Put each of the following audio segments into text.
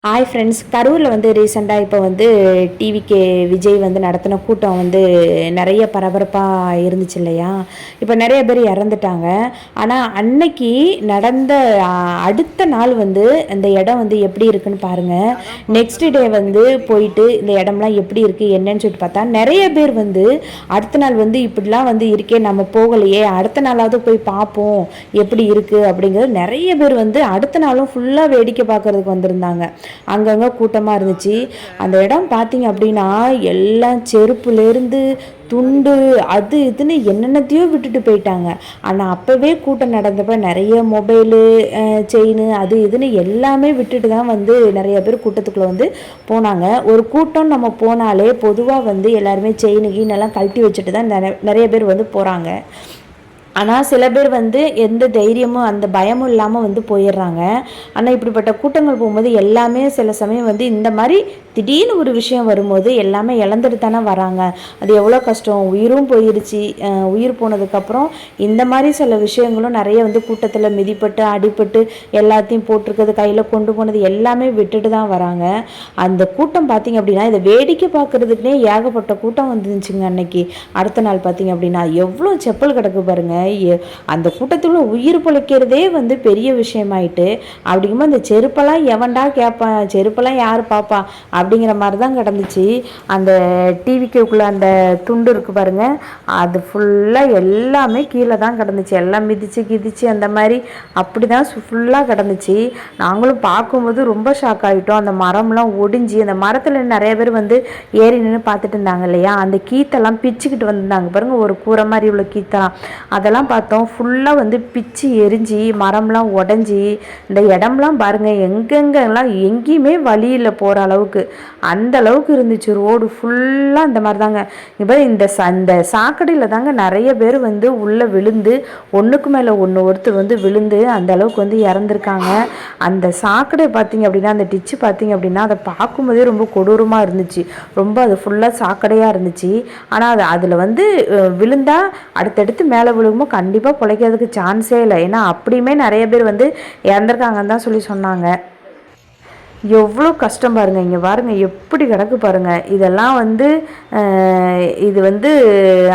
Hi friends, கரூரில் வந்து ரீசெண்டாக இப்போ வந்து டிவிக்கு விஜய் வந்து நடத்தின கூட்டம் வந்து நிறைய பரபரப்பாக இருந்துச்சு இல்லையா? இப்போ நிறைய பேர் இறந்துட்டாங்க. ஆனால் அன்னைக்கு நடந்த அடுத்த நாள் வந்து இந்த இடம் வந்து எப்படி இருக்குன்னு பாருங்கள். நெக்ஸ்ட் டே வந்து போயிட்டு இந்த இடம்லாம் எப்படி இருக்குது என்னன்னு சொல்லிட்டு பார்த்தா நிறைய பேர் வந்து அடுத்த நாள் வந்து இப்படிலாம் வந்து இருக்கே, நம்ம போகலையே, அடுத்த நாளாவது போய் பார்ப்போம் எப்படி இருக்குது அப்படிங்கிறது. நிறைய பேர் வந்து அடுத்த நாளும் ஃபுல்லாக வேடிக்கை பார்க்குறதுக்கு வந்திருந்தாங்க. அங்கங்கே கூட்டமாக இருந்துச்சு. அந்த இடம் பார்த்தீங்க அப்படின்னா எல்லாம் செருப்புலேருந்து துண்டு அது இதுன்னு என்னென்னத்தையோ விட்டுட்டு போயிட்டாங்க. ஆனால் அப்போவே கூட்டம் நடந்தப்போ நிறைய மொபைலு, செயின் அது இதுன்னு எல்லாமே விட்டுட்டு தான் வந்து நிறைய பேர் கூட்டத்துக்குள்ளே வந்து போனாங்க. ஒரு கூட்டம் நம்ம போனாலே பொதுவாக வந்து எல்லாருமே செயின் கீனெல்லாம் கழட்டி வச்சுட்டு தான் நிறைய பேர் வந்து போகிறாங்க. ஆனால் சில பேர் வந்து எந்த தைரியமும் அந்த பயமும் இல்லாமல் வந்து போயிடுறாங்க. ஆனால் இப்படிப்பட்ட கூட்டங்கள் போகும்போது எல்லாமே சில சமயம் வந்து இந்த மாதிரி திடீர்னு ஒரு விஷயம் வரும்போது எல்லாமே இழந்துட்டு தானே வராங்க. அது எவ்வளோ கஷ்டம், உயிரும் போயிடுச்சு. உயிர் போனதுக்கப்புறம் இந்த மாதிரி சில விஷயங்களும் நிறைய வந்து கூட்டத்தில் மிதிப்பட்டு அடிப்பட்டு எல்லாத்தையும் போட்டிருக்கிறது, கையில் கொண்டு போனது எல்லாமே விட்டுட்டு தான் வராங்க. அந்த கூட்டம் பார்த்திங்க அப்படின்னா இதை வேடிக்கை பார்க்குறதுக்குனே ஏகப்பட்ட கூட்டம் வந்துருந்துச்சுங்க. அன்னைக்கு அடுத்த நாள் பார்த்திங்க அப்படின்னா எவ்வளோ செப்பல் கிடக்கு பாருங்கள். அந்த கூட்டத்துக்குள்ள உயிர் பிழைக்கிறதே வந்து பெரிய விஷயமாயிட்டு, அப்படிங்கும்போது அந்த செருப்பெல்லாம் எவன்டா கேட்பான், செருப்பெல்லாம் யார் பார்ப்பா அப்படிங்கிற மாதிரி தான் கிடந்துச்சு. அந்த டிவிக்குள்ளே அந்த துண்டு இருக்கு பாருங்க, அது ஃபுல்லாக எல்லாமே கீழே தான் கிடந்துச்சு. எல்லாம் மிதிச்சு கிதிச்சு அந்த மாதிரி அப்படி தான் ஃபுல்லாக கிடந்துச்சு. நாங்களும் பார்க்கும்போது ரொம்ப ஷாக் ஆகிட்டோம். அந்த மரம்லாம் ஒடிஞ்சு அந்த மரத்தில் நிறைய பேர் வந்து ஏறி நின்று பார்த்துட்டு இருந்தாங்க இல்லையா, அந்த கீத்தெல்லாம் பிச்சுக்கிட்டு வந்திருந்தாங்க பாருங்கள். ஒரு கூரை மாதிரி உள்ள கீத்தெல்லாம் அதெல்லாம் பார்த்தோம் ஃபுல்லாக வந்து பிச்சு எரிஞ்சு மரம்லாம் உடஞ்சி இந்த இடம்லாம் பாருங்கள் எங்கெங்கெல்லாம் எங்கேயுமே வழியில் போகிற அளவுக்கு அந்த அளவுக்கு இருந்துச்சு. ரோடு ஃபுல்லாக இந்த மாதிரி தாங்க. இப்போ இந்த சாக்கடையில் தாங்க நிறைய பேர் வந்து உள்ளே விழுந்து ஒன்றுக்கு மேலே ஒருத்தர் வந்து விழுந்து அந்த அளவுக்கு வந்து இறந்துருக்காங்க. அந்த சாக்கடை பார்த்திங்க அப்படின்னா, அந்த டிச்சு பார்த்திங்க அப்படின்னா அதை பார்க்கும்போதே ரொம்ப கொடூரமாக இருந்துச்சு. ரொம்ப அது ஃபுல்லாக சாக்கடையாக இருந்துச்சு. ஆனால் அதில் வந்து விழுந்தால் அடுத்தடுத்து மேலே விழுகும்போது கண்டிப்பாக பிழைக்கிறதுக்கு சான்ஸே இல்லை. ஏன்னா அப்படியுமே நிறைய பேர் வந்து இறந்துருக்காங்கன்னு தான் சொன்னாங்க. எவ்வளோ கஷ்டம் பாருங்கள். இங்கே பாருங்கள் எப்படி கிடக்கு பாருங்கள். இதெல்லாம் வந்து இது வந்து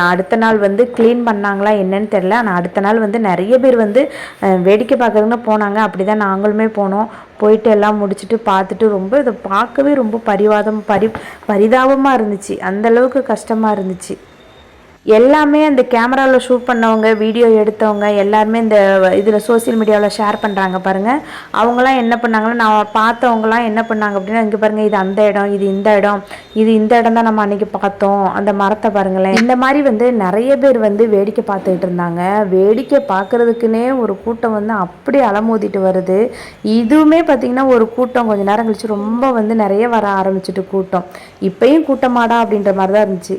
அடுத்த நாள் வந்து க்ளீன் பண்ணாங்களா என்னன்னு தெரில. ஆனால் அடுத்த நாள் வந்து நிறைய பேர் வந்து வேடிக்கை பார்க்குறதுன்னு போனாங்க. அப்படி தான் நாங்களுமே போனோம். போயிட்டு எல்லாம் முடிச்சுட்டு பார்த்துட்டு ரொம்ப இதை பார்க்கவே ரொம்ப பரிதாபமாக இருந்துச்சு. அந்தளவுக்கு கஷ்டமாக இருந்துச்சு. எல்லாமே அந்த கேமராவில் ஷூட் பண்ணவங்க, வீடியோ எடுத்தவங்க எல்லாருமே இந்த இதில் சோசியல் மீடியாவில் ஷேர் பண்ணுறாங்க பாருங்கள். அவங்களாம் என்ன பண்ணாங்கன்னா, நான் பார்த்தவங்களாம் என்ன பண்ணாங்க அப்படின்னா, இங்கே பாருங்கள் இது அந்த இடம், இது இந்த இடம் தான் நம்ம அன்றைக்கி பார்த்தோம், அந்த மரத்தை பாருங்களேன். இந்த மாதிரி வந்து நிறைய பேர் வந்து வேடிக்கை பார்த்துக்கிட்டு இருந்தாங்க. வேடிக்கை பார்க்குறதுக்குன்னே ஒரு கூட்டம் வந்து அப்படி அலமோதிட்டு வருது. இதுவுமே பார்த்திங்கன்னா ஒரு கூட்டம் கொஞ்சம் நேரம் கழிச்சு ரொம்ப வந்து நிறைய வர ஆரம்பிச்சிட்டு கூட்டம். இப்போயும் கூட்டமாடா அப்படின்ற மாதிரி தான் இருந்துச்சு.